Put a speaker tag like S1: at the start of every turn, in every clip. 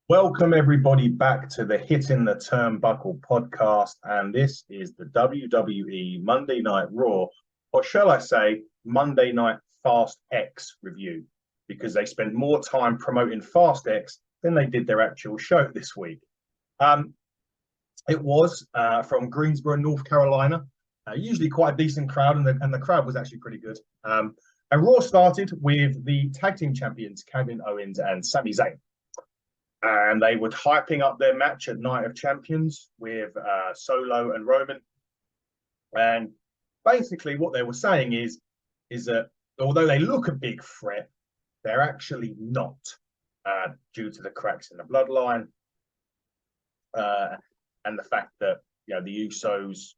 S1: Welcome everybody back to the Hitting the Turnbuckle podcast, and this is the WWE Monday Night Raw, or shall I say Monday Night Fast X review, because they spent more time promoting Fast X than they did their actual show this week. It was from Greensboro, North Carolina, usually quite a decent crowd, and the crowd was actually pretty good. And Raw started with the tag team champions, Kevin Owens and Sami Zayn. And they were hyping up their match at Night of Champions with Solo and Roman. And basically what they were saying is that although they look a big threat, they're actually not, due to the cracks in the bloodline and the fact that the Usos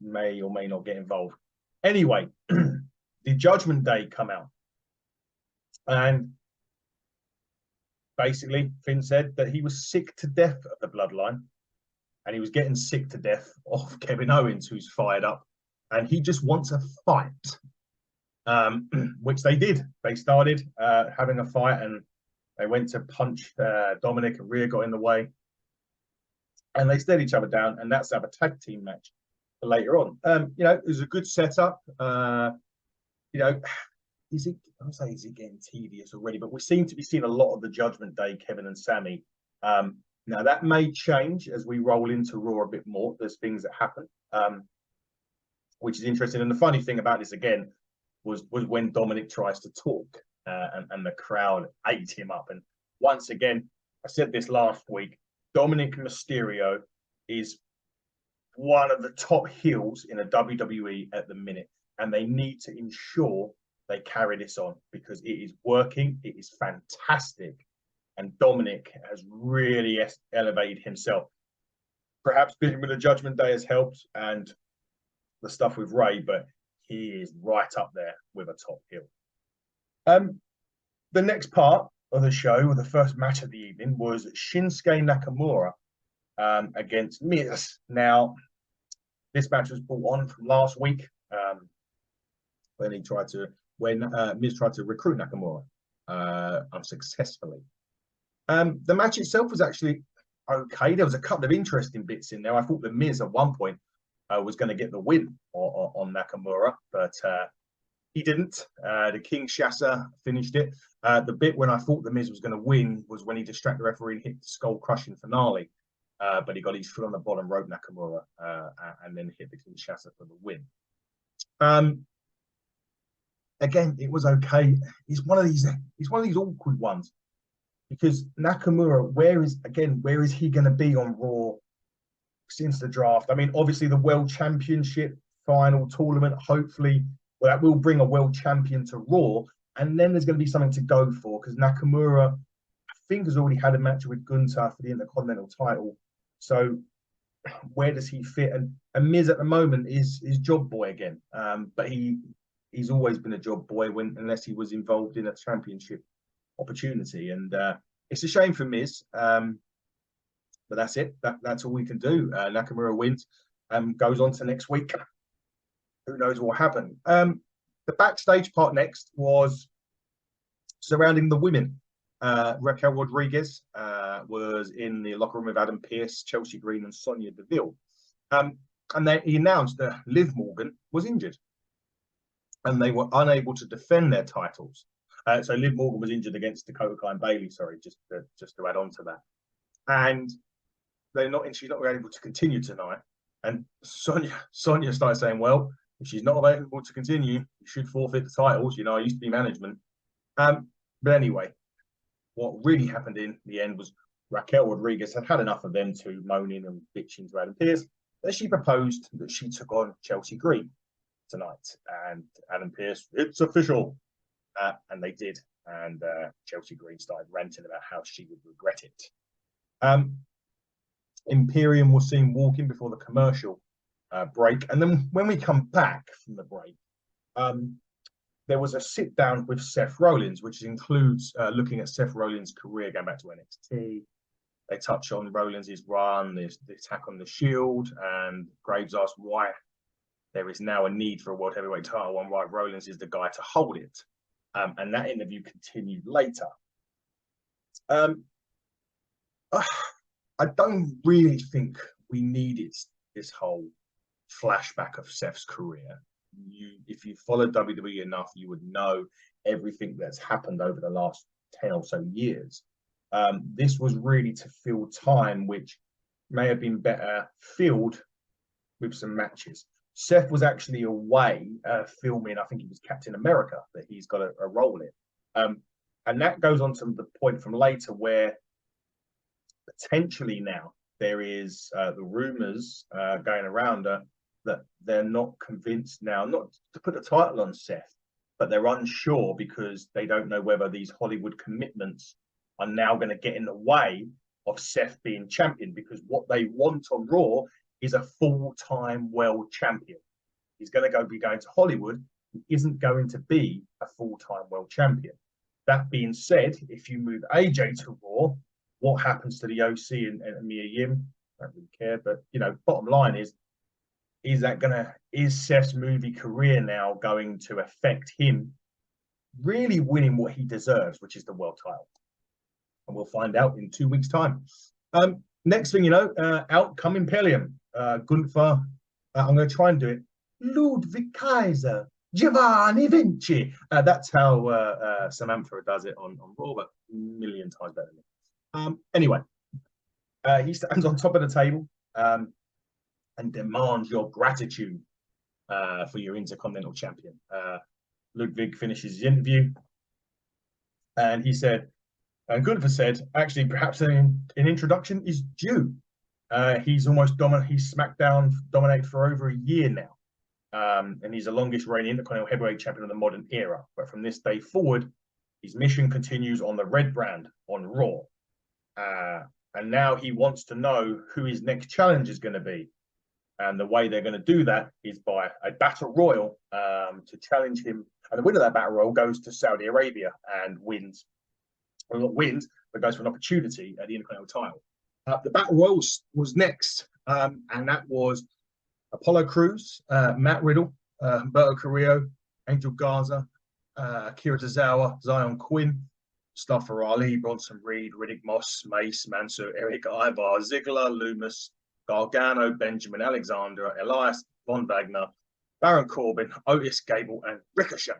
S1: may or may not get involved. Anyway, the Judgment Day come out. And basically, Finn said that he was sick to death of the bloodline, and he was getting sick to death of Kevin Owens, who's fired up, and he just wants a fight, which they did. They started having a fight, and they went to punch Dominic, and Rhea got in the way, and they stared each other down, and that's to have a tag team match for later on. It was a good setup. Is it getting tedious already? But we seem to be seeing a lot of the Judgment Day, Kevin and Sami. Now that may change as we roll into Raw a bit more. There's things that happen, which is interesting. And the funny thing about this again was when Dominic tries to talk, and the crowd ate him up. And once again, I said this last week, Dominic Mysterio is one of the top heels in a WWE at the minute, and they need to ensure they carry this on because it is working. It is fantastic. And Dominic has really elevated himself. Perhaps being with the Judgment Day has helped and the stuff with Ray, but he is right up there with a top heel. The next part of the show, or the first match of the evening, was Shinsuke Nakamura against Miz. Now, this match was brought on from last week when Miz tried to recruit Nakamura unsuccessfully. The match itself was actually okay. There was a couple of interesting bits in there. I thought the Miz at one point was going to get the win on Nakamura, but he didn't. The Kinshasa finished it. The bit when I thought the Miz was going to win was when he distracted the referee and hit the skull-crushing finale, but he got his foot on the bottom rope, Nakamura, and then hit the Kinshasa for the win. Again, it was okay. He's one of these awkward ones because Nakamura, where is he going to be on Raw since the draft? I mean, obviously the World Championship final tournament, hopefully, that will bring a world champion to Raw, and then there's going to be something to go for because Nakamura, I think, has already had a match with Gunther for the Intercontinental title. So where does he fit? And Miz at the moment is job boy again, but he's always been a job boy unless he was involved in a championship opportunity. And it's a shame for Miz, but that's it. That's all we can do. Nakamura wins, goes on to next week. Who knows what will happen? The backstage part next was surrounding the women. Raquel Rodriguez was in the locker room with Adam Pearce, Chelsea Green, and Sonya Deville. And then he announced that Liv Morgan was injured, and they were unable to defend their titles. So Liv Morgan was injured against Dakota Kai and Bayley. Sorry, just to add on to that. And she's not able to continue tonight. And Sonya started saying, "Well, if she's not able to continue, you should forfeit the titles. I used to be management." But anyway, what really happened in the end was Raquel Rodriguez had enough of them two moaning and bitching to Adam Pearce, that she proposed that she took on Chelsea Green tonight. And Adam Pearce, "It's official." And they did. And Chelsea Green started ranting about how she would regret it. Imperium was seen walking before the commercial break. And then when we come back from the break, there was a sit down with Seth Rollins, which includes looking at Seth Rollins' career going back to NXT. They touch on Rollins' run, the attack on the Shield, and Graves asked why there is now a need for a World Heavyweight title and why Rollins is the guy to hold it. And that interview continued later. I don't really think we needed this whole flashback of Seth's career. If you followed WWE enough, you would know everything that's happened over the last 10 or so years. This was really to fill time, which may have been better filled with some matches. Seth was actually away filming, I think it was Captain America, that he's got a role in. And that goes on to the point from later where potentially now there is the rumors going around that they're not convinced now, not to put a title on Seth, but they're unsure because they don't know whether these Hollywood commitments are now going to get in the way of Seth being champion, because what they want on Raw is a full-time world champion. He's going to be going to Hollywood. He isn't going to be a full-time world champion. That being said, if you move AJ to Raw, what happens to the OC and Mia Yim? I don't really care, but bottom line is Seth's movie career now going to affect him really winning what he deserves, which is the world title? And we'll find out in 2 weeks' time. Next thing you know, out come Imperium. Gunther, I'm going to try and do it. Ludwig Kaiser, Giovanni Vinci. That's how Samantha does it on Raw, but a million times better than me. Anyway, he stands on top of the table and demands your gratitude for your Intercontinental Champion. Ludwig finishes his interview, and he said, and Gunther said, actually, perhaps an introduction is due. He's almost he's SmackDown dominated for over a year now. And he's the longest reigning Intercontinental Heavyweight Champion of the modern era. But from this day forward, his mission continues on the red brand on Raw. And now he wants to know who his next challenge is going to be. And the way they're going to do that is by a battle royal to challenge him. And the winner of that battle royal goes to Saudi Arabia and wins. Well, not wins, but goes for an opportunity at the Intercontinental title. The battle royal was next, and that was Apollo Crews, Matt Riddle, Humberto Carrillo, Angel Garza, Akira Tozawa, Zion Quinn, Mustafa Ali, Bronson Reed, Riddick Moss, Mace, Mansoor, Eric, Ivar, Ziggler, Loomis, Gargano, Benjamin, Alexander, Elias, Von Wagner, Baron Corbin, Otis, Gable, and Ricochet.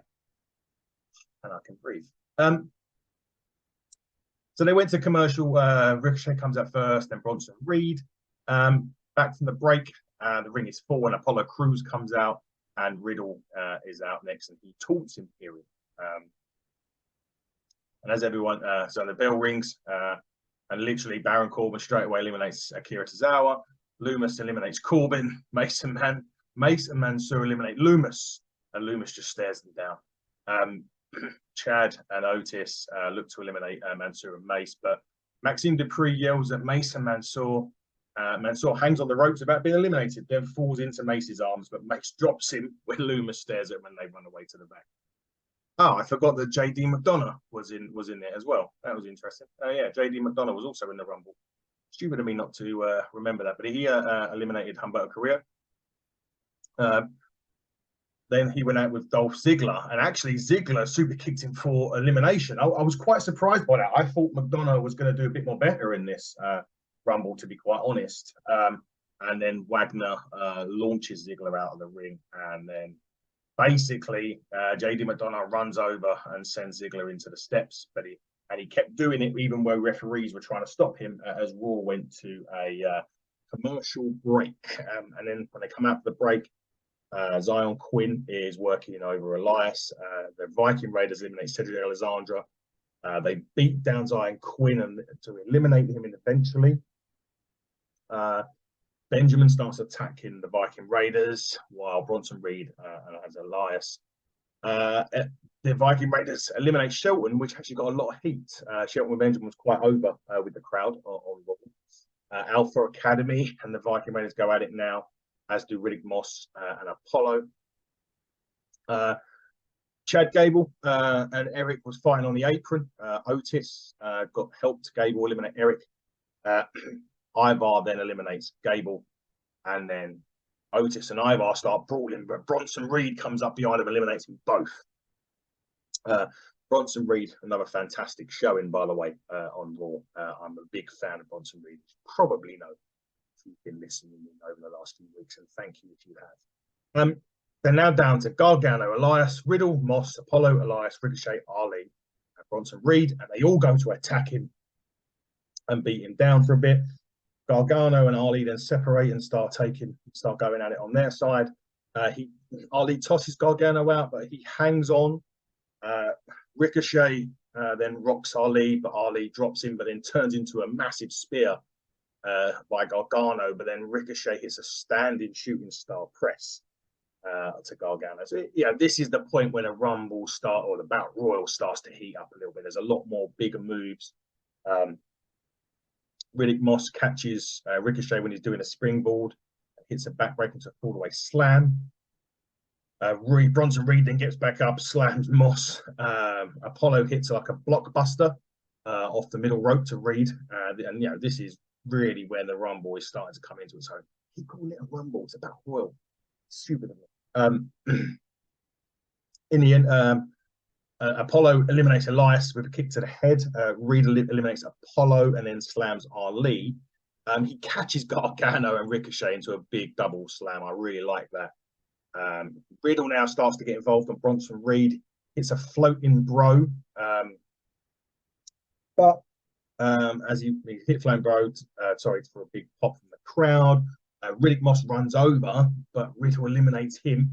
S1: And I can breathe. So they went to commercial. Ricochet comes out first, then Bronson Reed. Back from the break, the ring is full, and Apollo Crews comes out, and Riddle is out next, and he taunts Imperium. And as everyone, so the bell rings, and literally Baron Corbin straight away eliminates Akira Tozawa. Loomis eliminates Corbin. Mace and Mansoor eliminate Loomis, and Loomis just stares them down. Chad and Otis look to eliminate Mansoor and Mace, but Maxime Dupree yells at Mace and Mansoor. Mansoor hangs on the ropes about being eliminated, then falls into Mace's arms, but Mace drops him when Loomis stares at him and they run away to the back. Oh, I forgot that JD McDonough was in there as well. That was interesting. Yeah, JD McDonough was also in the Rumble. Stupid of me not to remember that, but he eliminated Humberto Carrillo. Then he went out with Dolph Ziggler, and actually Ziggler super kicked him for elimination. I was quite surprised by that. I thought McDonough was going to do a bit more better in this Rumble, to be quite honest. And then Wagner launches Ziggler out of the ring, and then basically JD McDonough runs over and sends Ziggler into the steps, but he kept doing it even though referees were trying to stop him as Raw went to a commercial break. And then when they come out for the break, Zion Quinn is working over Elias. The Viking Raiders eliminate Cedric Alexandra. They beat down Zion Quinn and to eliminate him eventually. Benjamin starts attacking the Viking Raiders while Bronson Reed has Elias. The Viking Raiders eliminate Shelton, which actually got a lot of heat. Shelton and Benjamin was quite over with the crowd on Raw. Alpha Academy and the Viking Raiders go at it now, as do Riddick Moss and Apollo. Chad Gable and Eric was fighting on the apron. Otis got helped Gable eliminate Eric. Ivar then eliminates Gable, and then Otis and Ivar start brawling, but Bronson Reed comes up behind him, eliminates them both. Bronson Reed, another fantastic showing, by the way, on Raw. I'm a big fan of Bronson Reed. You probably know if you've been listening over the last few weeks, and thank you if you have. They're now down to Gargano, Elias, Riddle, Moss, Apollo, Elias, Ricochet, Ali, and Bronson Reed, and they all go to attack him and beat him down for a bit. Gargano and Ali then separate and start going at it on their side. Ali tosses Gargano out, but he hangs on. Ricochet then rocks Ali, but Ali drops him, but then turns into a massive spear by Gargano. But then Ricochet hits a standing shooting star press to Gargano. So this is the point when a Rumble start or the Battle Royal starts to heat up a little bit. There's a lot more bigger moves. Riddick Moss catches Ricochet when he's doing a springboard, hits a backbreaker into a fall-away slam. Bronson Reed then gets back up, slams Moss. Apollo hits like a blockbuster off the middle rope to Reed. And this is really when the Rumble is starting to come into its own. Keep calling it a Rumble. It's about Royal. Stupid. In the end, Apollo eliminates Elias with a kick to the head. Reed eliminates Apollo and then slams Ali. He catches Gargano and Ricochet into a big double slam. I really like that. Riddle now starts to get involved on Bronson Reed. It's a floating bro. But as he hit floating bro, for a big pop from the crowd. Riddick Moss runs over, but Riddle eliminates him.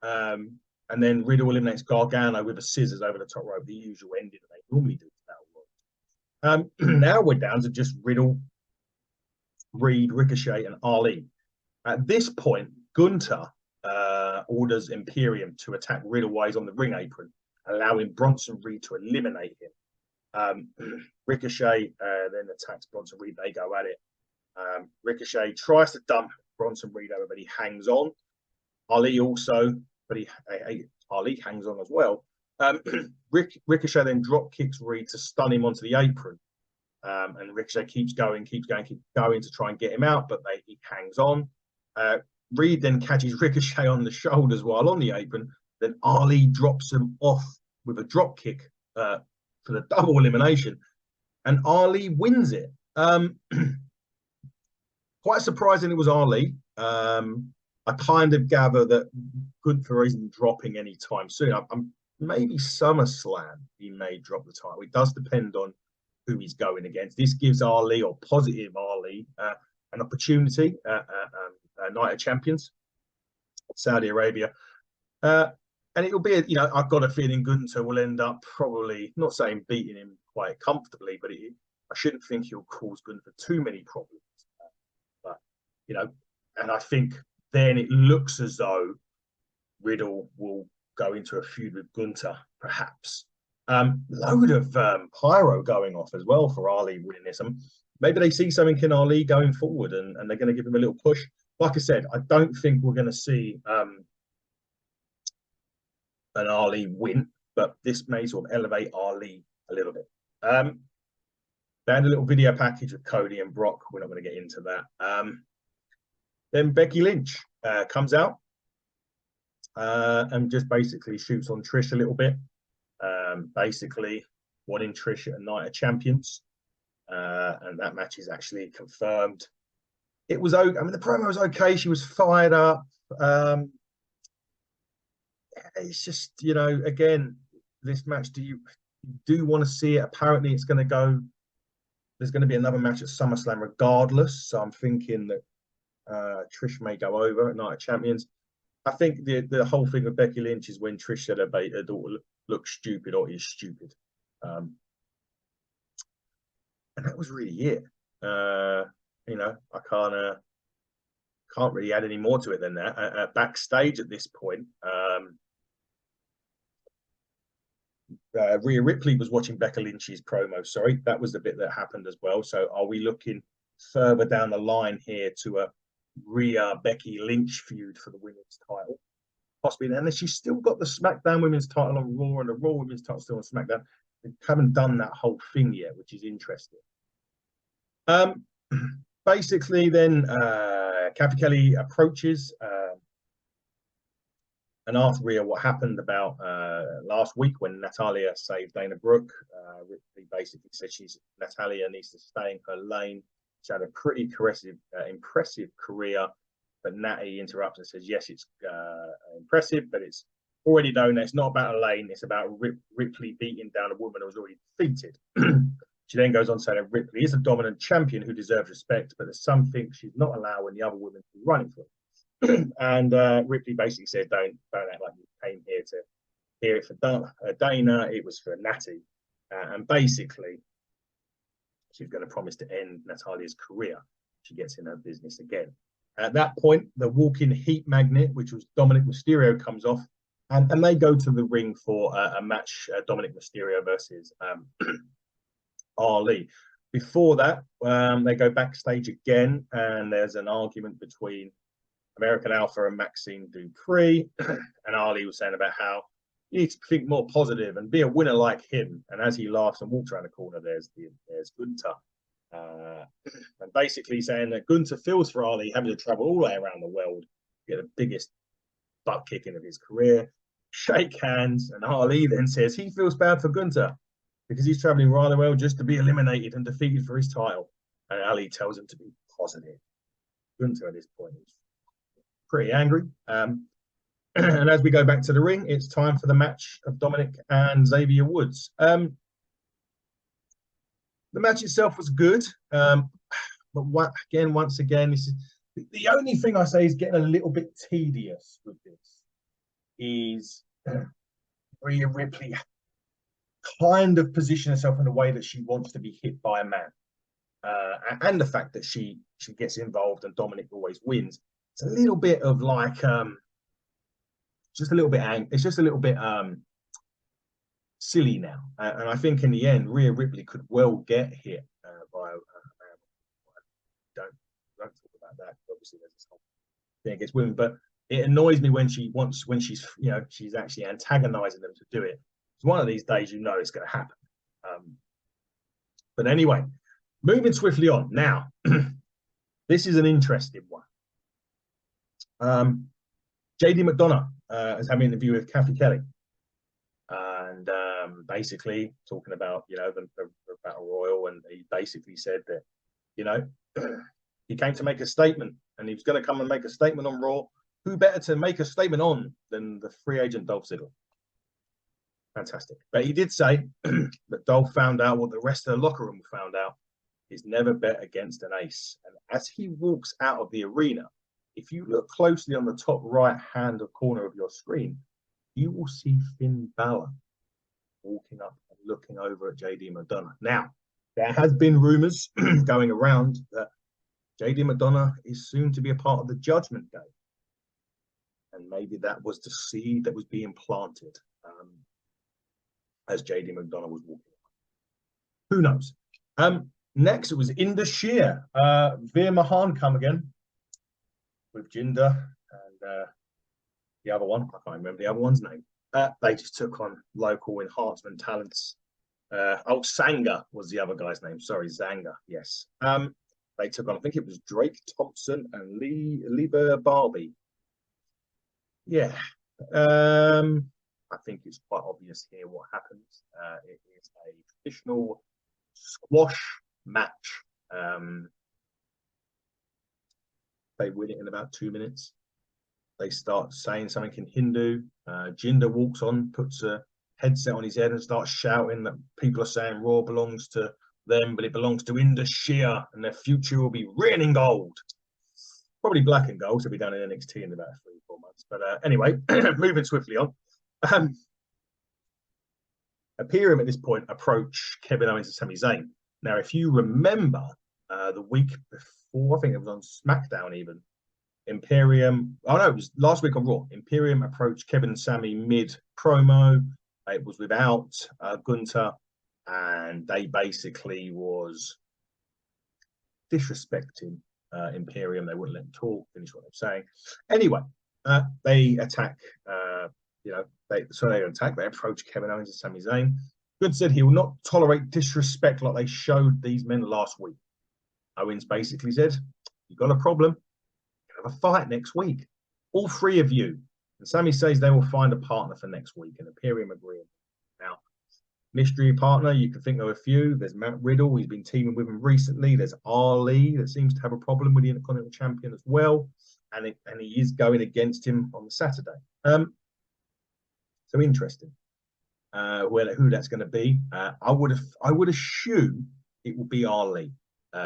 S1: And then Riddle eliminates Gargano with a scissors over the top rope, the usual ending that they normally do to Battle Royal. Now we're down to just Riddle, Reed, Ricochet, and Ali. At this point, Gunther orders Imperium to attack Riddle while he's on the ring apron, allowing Bronson Reed to eliminate him. Ricochet then attacks Bronson Reed. They go at it. Ricochet tries to dump Bronson Reed over, but he hangs on. Ali also, but Ali hangs on as well. Ricochet then drop kicks Reed to stun him onto the apron. And Ricochet keeps going to try and get him out, but he hangs on. Reed then catches Ricochet on the shoulders while on the apron. Then Ali drops him off with a drop kick for the double elimination. And Ali wins it. Quite surprising it was Ali. I kind of gather that Gunther isn't dropping anytime soon. Maybe SummerSlam he may drop the title. It does depend on who he's going against. This gives Ali, or positive Ali, an opportunity at Night of Champions, Saudi Arabia. And it'll be, I've got a feeling Gunther will end up probably, not saying beating him quite comfortably, but I shouldn't think he'll cause Gunther too many problems. And I think then it looks as though Riddle will go into a feud with Gunther, perhaps. Load of pyro going off as well for Ali winning this. Maybe they see something in Ali going forward and they're going to give him a little push. Like I said, I don't think we're going to see an Ali win, but this may sort of elevate Ali a little bit. They had a little video package of Cody and Brock. We're not going to get into that. Then Becky Lynch comes out and just basically shoots on Trish a little bit. Basically wanting Trish at a Night of Champions. And that match is actually confirmed. It was okay. The promo was okay. She was fired up. It's just, again, this match, do you want to see it? Apparently it's going to go, there's going to be another match at SummerSlam regardless. So I'm thinking that Trish may go over at Night of Champions. I think the whole thing with Becky Lynch is when Trish said her daughter looks stupid or is stupid. And that was really it. I can't really add any more to it than that. Backstage at this point, Rhea Ripley was watching Becky Lynch's promo. Sorry, that was the bit that happened as well. So are we looking further down the line here to a Rhea Becky Lynch feud for the women's title? Possibly, and then she's still got the SmackDown women's title on Raw and the Raw women's title still on SmackDown. They haven't done that whole thing yet, which is interesting. Basically, then Kathy Kelly approaches And after Rhea, what happened about last week when Natalia saved Dana Brooke, Ripley basically said Natalia needs to stay in her lane. She had a pretty impressive career, but Natty interrupts and says, yes, it's impressive, but it's already known that it's not about a lane, it's about Ripley beating down a woman who was already defeated. She then goes on to say that Ripley is a dominant champion who deserves respect, but there's some things she's not allowing the other women to be running for. And Ripley basically said, don't act like you came here to hear it for Dana, it was for Natty. And basically, she's going to promise to end Natalia's career. She gets in her business again. At that point, the walk-in heat magnet, which was Dominic Mysterio, comes off, and they go to the ring for a match, Dominic Mysterio versus Ali. Before that, they go backstage again, and there's an argument between American Alpha and Maxine Dupree, and Ali was saying about how you need to think more positive and be a winner like him. And as he laughs and walks around the corner, there's Gunther, and basically saying that Gunther feels for Ali, having to travel all the way around the world, get the biggest butt kicking of his career, shake hands, and Ali then says he feels bad for Gunther because he's traveling around the world just to be eliminated and defeated for his title. And Ali tells him to be positive. Gunther at this point is pretty angry. And as we go back to the ring, it's time for the match of Dominic and Xavier Woods. The match itself was good, but once again, this is the only thing I say is getting a little bit tedious with this. Is Rhea Ripley kind of position herself in a way that she wants to be hit by a man, and the fact that she gets involved and Dominic always wins. It's a little bit of like, just a little bit it's just a little bit silly now, and I think in the end, Rhea Ripley could well get hit by. Don't talk about that. Obviously, there's this whole thing against women, but it annoys me when she's she's actually antagonizing them to do it. It's one of these days, it's going to happen. But anyway, moving swiftly on now. This is an interesting one. JD McDonough is having an interview with Kathy Kelly, and basically talking about the Battle Royal, and he basically said that he came to make a statement, and he was going to come and make a statement on Raw. Who better to make a statement on than the free agent Dolph Ziggler? Fantastic. But he did say that Dolph found out what the rest of the locker room found out. He's never bet against an ace. And as he walks out of the arena, if you look closely on the top right-hand corner of your screen, you will see Finn Balor walking up and looking over at JD McDonough. Now, there has been rumors going around that JD McDonough is soon to be a part of the Judgment Day. And maybe that was the seed that was being planted as JD McDonough was walking. Who knows? Next, it was Indus Sher. Veer Mahan come again with Jinder and the other one. I can't remember the other one's name. They just took on local enhancement talents. Sanga was the other guy's name. Sorry, Zanga. Yes. They took on, I think it was Drake Thompson and Lieber Barbie. Yeah, I think it's quite obvious here what happens. It is a traditional squash match. They win it in about 2 minutes. They start saying something in Hindu. Jinder walks on, puts a headset on his head and starts shouting that people are saying Raw belongs to them, but it belongs to Indus Sher, and their future will be red and gold. Probably black and gold, so we'll be down in NXT in about 3-4 months. But anyway, moving swiftly on. Imperium at this point approach Kevin Owens and Sami Zayn. Now, if you remember the week before, I think it was on SmackDown even, it was last week on Raw. Imperium approached Kevin and Sami mid-promo. It was without Gunther, and they basically was disrespecting Imperium. They wouldn't let them talk, finish what they're saying. Anyway, they attack, they approach Kevin Owens and Sami Zayn. Good said he will not tolerate disrespect like they showed these men last week. Owens basically said, you got a problem, have a fight next week. All three of you And Sammy says they will find a partner for next week, and Imperium agree. Now, mystery partner, you can think of a few. There's Matt Riddle, he's been teaming with him recently. There's Ali, that seems to have a problem with the Intercontinental Champion as well, and he is going against him on the Saturday. So interesting. Who that's going to be? I would assume it will be Ali,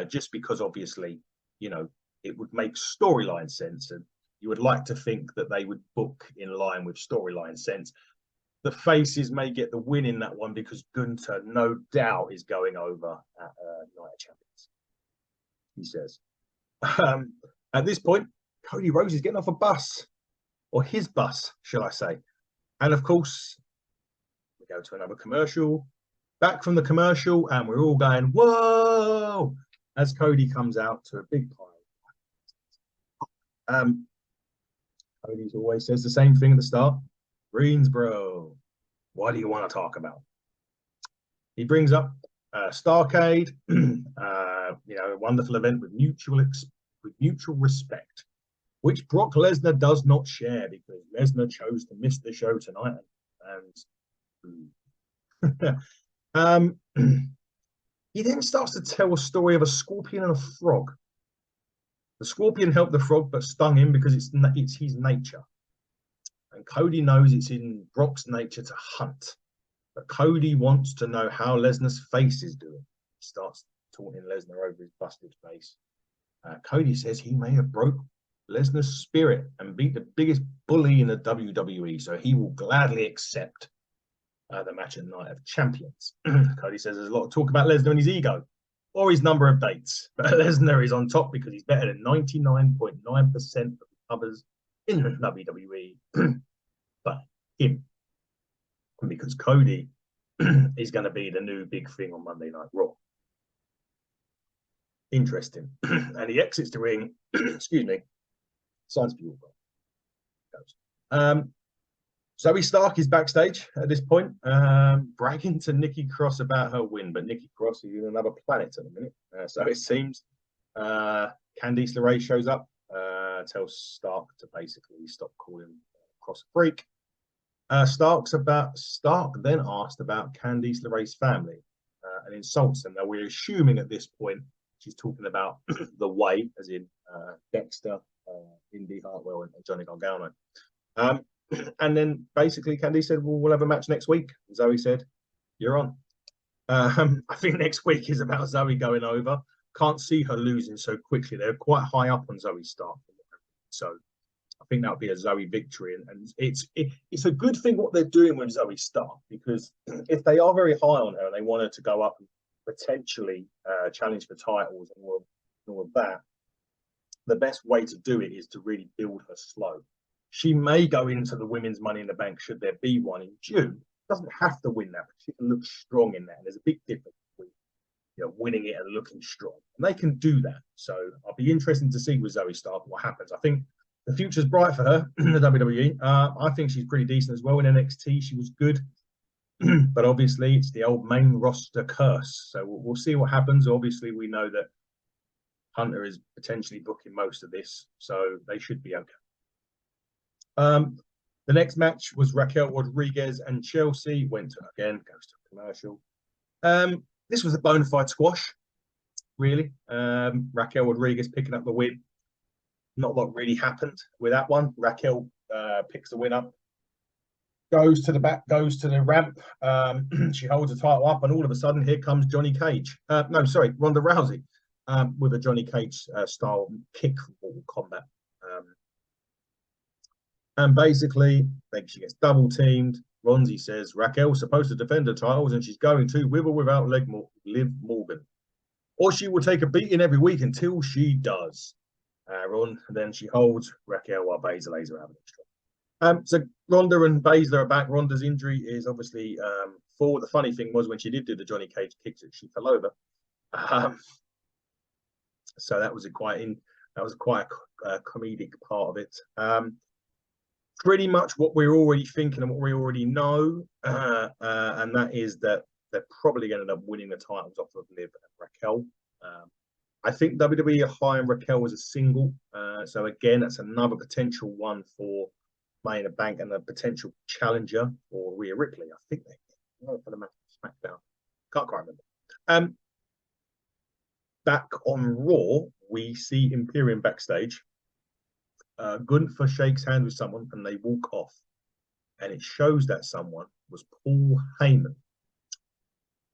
S1: just because obviously, you know, it would make storyline sense, and you would like to think that they would book in line with storyline sense. The faces may get the win in that one because Gunther, no doubt, is going over at Night of Champions. He says. At this point, Cody Rhodes is getting off a bus, or his bus, shall I say. And of course, we go to another commercial. Back from the commercial, and we're all going, whoa, as Cody comes out to a big pile. Cody always says the same thing at the start. Greensboro, what do you want to talk about? He brings up Starrcade, you know, a wonderful event with mutual respect, which Brock Lesnar does not share because Lesnar chose to miss the show tonight. And he then starts to tell a story of a scorpion and a frog. The scorpion helped the frog, but stung him because it's his nature. And Cody knows it's in Brock's nature to hunt. But Cody wants to know how Lesnar's face is doing. He starts taunting Lesnar over his busted face. Cody says he may have broke Lesnar's spirit and beat the biggest bully in the WWE, so he will gladly accept the match at Night of Champions. Cody says there's a lot of talk about Lesnar and his ego, or his number of dates. But Lesnar is on top because he's better than 99.9% of the others in the WWE. But him. Because Cody is going to be the new big thing on Monday Night Raw. Interesting. And he exits the ring. Excuse me. Signs for you. Zoe Stark is backstage at this point, bragging to Nikki Cross about her win. But Nikki Cross is in another planet at the minute. So it seems Candice LeRae shows up, tells Stark to basically stop calling Cross a freak. Stark then asked about Candice LeRae's family and insults them. Now we're assuming at this point she's talking about the Way, as in Dexter, Indy Hartwell, and Johnny Gargano. And then basically Candice said, well, we'll have a match next week. Zoe said, you're on. I think next week is about Zoe going over. Can't see her losing so quickly. They're quite high up on Zoe Stark. So I think that'll be a Zoe victory. And it's a good thing what they're doing with Zoe Stark, because if they are very high on her and they want her to go up and potentially challenge for titles and all of that, the best way to do it is to really build her slow. She may go into the Women's Money in the Bank should there be one in June. Doesn't have to win that, but she can look strong in that. And there's a big difference between, you know, winning it and looking strong. And they can do that. So I'll be interested to see with Zoe Stark what happens. I think the future's bright for her in the WWE. I think she's pretty decent as well in NXT. She was good. But obviously it's the old main roster curse. So we'll see what happens. Obviously we know that Hunter is potentially booking most of this, so they should be okay. The next match was Raquel Rodriguez and Chelsea. Goes to commercial. This was a bona fide squash, really. Raquel Rodriguez picking up the win. Not a lot really happened with that one. Raquel picks the win up, goes to the back, goes to the ramp. She holds the title up, and all of a sudden, here comes Ronda Rousey with a Johnny Cage style kick from Mortal Kombat. And basically, then she gets double teamed. Ronzi says Raquel's supposed to defend her titles, and she's going to, with or without Liv Morgan. Or she will take a beating every week until she does. Then she holds Raquel while Baszler lays her out. So Ronda and Baszler are back. Ronda's injury is obviously full. The funny thing was when she did do the Johnny Cage kicks, she fell over. So that was quite a comedic part of it. Pretty much what we're already thinking and what we already know, and that is that they're probably going to end up winning the titles off of Liv and Raquel. I think WWE are hiring Raquel as a single, so again, that's another potential one for Money in the Bank and a potential challenger for Rhea Ripley. I think they for the match SmackDown. Can't quite remember. Back on Raw, we see Imperium backstage. Gunther shakes hands with someone and they walk off. And it shows that someone was Paul Heyman.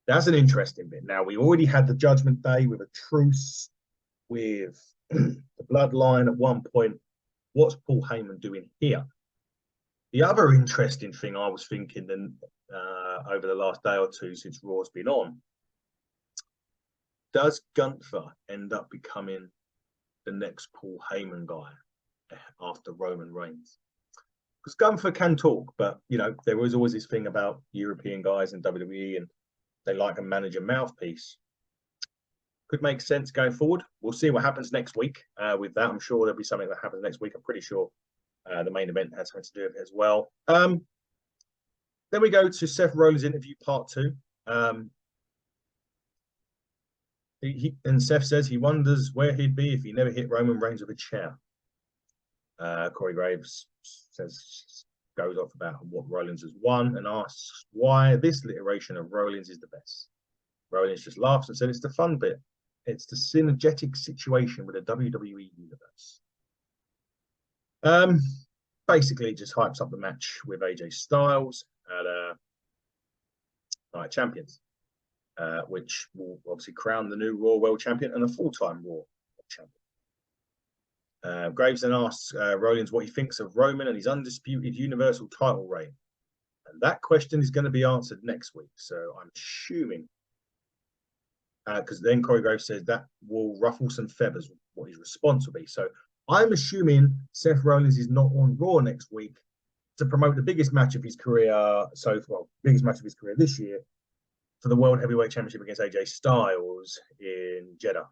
S1: That's an interesting bit. Now, we already had the Judgment Day with a truce with the Bloodline at one point. What's Paul Heyman doing here? The other interesting thing I was thinking over the last day or two since Raw's been on, does Gunther end up becoming the next Paul Heyman guy after Roman Reigns? Because Gunther can talk, but, you know, there was always this thing about European guys in WWE and they like a manager mouthpiece. Could make sense going forward. We'll see what happens next week with that. I'm sure there'll be something that happens next week. I'm pretty sure the main event has something to do with it as well. Then we go to Seth Rollins' interview part 2. And Seth says he wonders where he'd be if he never hit Roman Reigns with a chair. Corey Graves goes off about what Rollins has won and asks why this iteration of Rollins is the best. Rollins just laughs and said it's the fun bit. It's the synergetic situation with the WWE universe. Basically, it just hypes up the match with AJ Styles at Night Champions, which will obviously crown the new Raw World Champion and a full-time Raw Champion. Graves then asks Rollins what he thinks of Roman and his undisputed Universal title reign. And that question is going to be answered next week. So I'm assuming, because then Corey Graves says that will ruffle some feathers, what his response will be. So I'm assuming Seth Rollins is not on Raw next week to promote the biggest match of his career biggest match of his career this year for the World Heavyweight Championship against AJ Styles in Jeddah.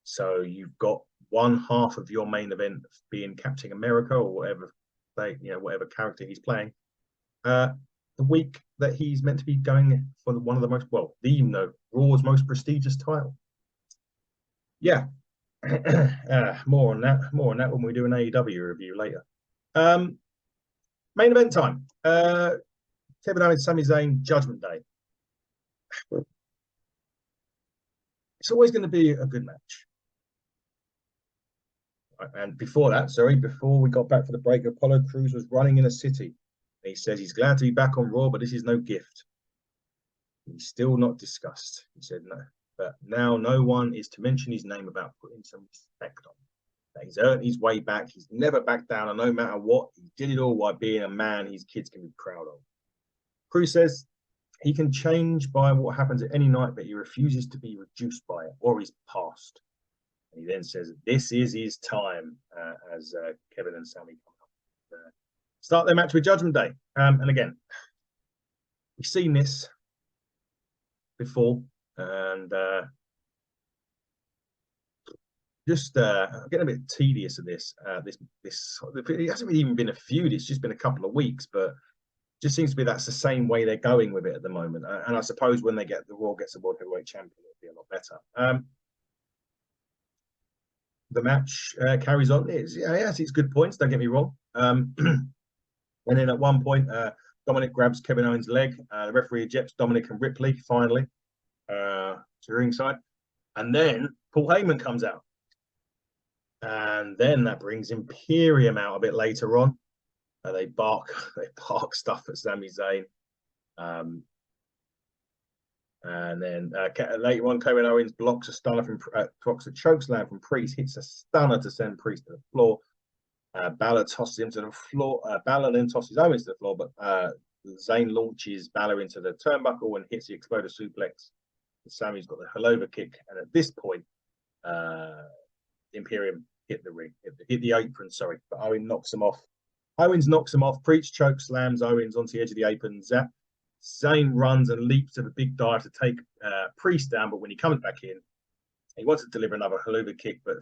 S1: So you've got one half of your main event being Captain America or whatever whatever character he's playing. The week that he's meant to be going for one of the most Raw's most prestigious title. Yeah. More on that when we do an AEW review later. Main event time. Kevin Owens, Sami Zayn, Judgment Day. It's always going to be a good match. And before we got back for the break, Apollo Crews was running in a city. He says he's glad to be back on Raw, but this is no gift. He's still not discussed. He said no. But now no one is to mention his name without putting some respect on him. That he's earned his way back. He's never backed down, and no matter what, he did it all while being a man his kids can be proud of. Crews says he can change by what happens at any night, but he refuses to be reduced by it or his past. And he then says, this is his time, as Kevin and Sami come up. Start their match with Judgment Day. And again, we've seen this before. And just getting a bit tedious of this. It hasn't even been a feud. It's just been a couple of weeks. But just seems to be that's the same way they're going with it at the moment. And I suppose when the Raw gets the World Heavyweight Champion, it'll be a lot better. The match carries on. It has its good points, don't get me wrong. And then at one point, Dominic grabs Kevin Owens' leg. The referee ejects Dominic and Ripley, finally, to ringside. And then Paul Heyman comes out. And then that brings Imperium out a bit later on. They bark stuff at Sami Zayn. And then later on, Kevin Owens blocks a chokeslam from Priest, hits a stunner to send Priest to the floor. Balor tosses him to the floor. Balor then tosses Owens to the floor, but Zayn launches Balor into the turnbuckle and hits the exploder suplex. And Sami's got the hellover kick, and at this point, Imperium hit the apron. Sorry, but Owens knocks him off. Priest choke slams Owens onto the edge of the apron. Zayn runs and leaps to the big dive to take Priest down, but when he comes back in, he wants to deliver another helluva kick, but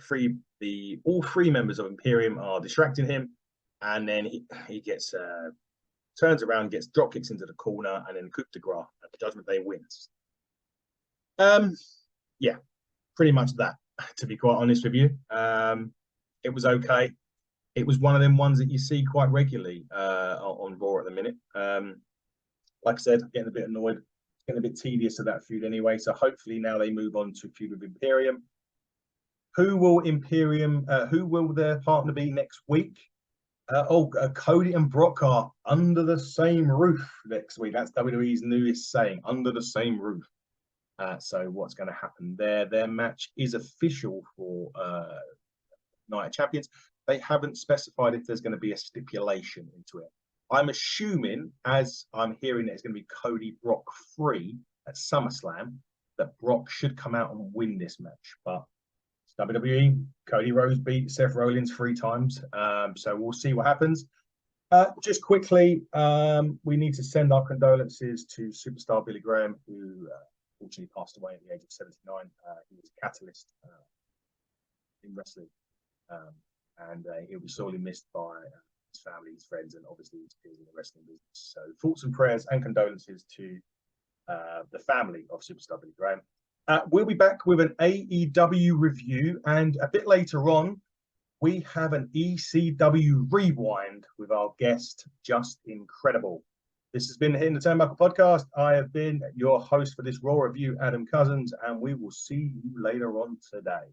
S1: all three members of Imperium are distracting him, and then he gets turns around, gets drop kicks into the corner, and then coup de grace, and the Judgment Day wins. Pretty much that, to be quite honest with you. It was okay. it was one of them ones that you see quite regularly on Raw at the minute. Like I said, getting a bit annoyed, getting a bit tedious of that feud anyway. So hopefully now they move on to feud with Imperium. Who will their partner be next week? Cody and Brock are under the same roof next week. That's WWE's newest saying, under the same roof. So what's going to happen there? Their match is official for Night of Champions. They haven't specified if there's going to be a stipulation into it. I'm assuming, as I'm hearing, that it's going to be Cody Brock 3 at SummerSlam, that Brock should come out and win this match. But WWE, Cody Rhodes beat Seth Rollins 3 times. So we'll see what happens. Just quickly, we need to send our condolences to superstar Billy Graham, who unfortunately passed away at the age of 79. He was a catalyst in wrestling. And he'll be sorely missed by his family, his friends, and obviously his peers in the wrestling business. So thoughts and prayers and condolences to the family of superstar Billy Graham. We'll be back with an AEW review, and a bit later on, we have an ECW rewind with our guest, Just Incredible. This has been the Hitting the Turnbuckle podcast. I have been your host for this Raw review, Adam Cousins, and we will see you later on today.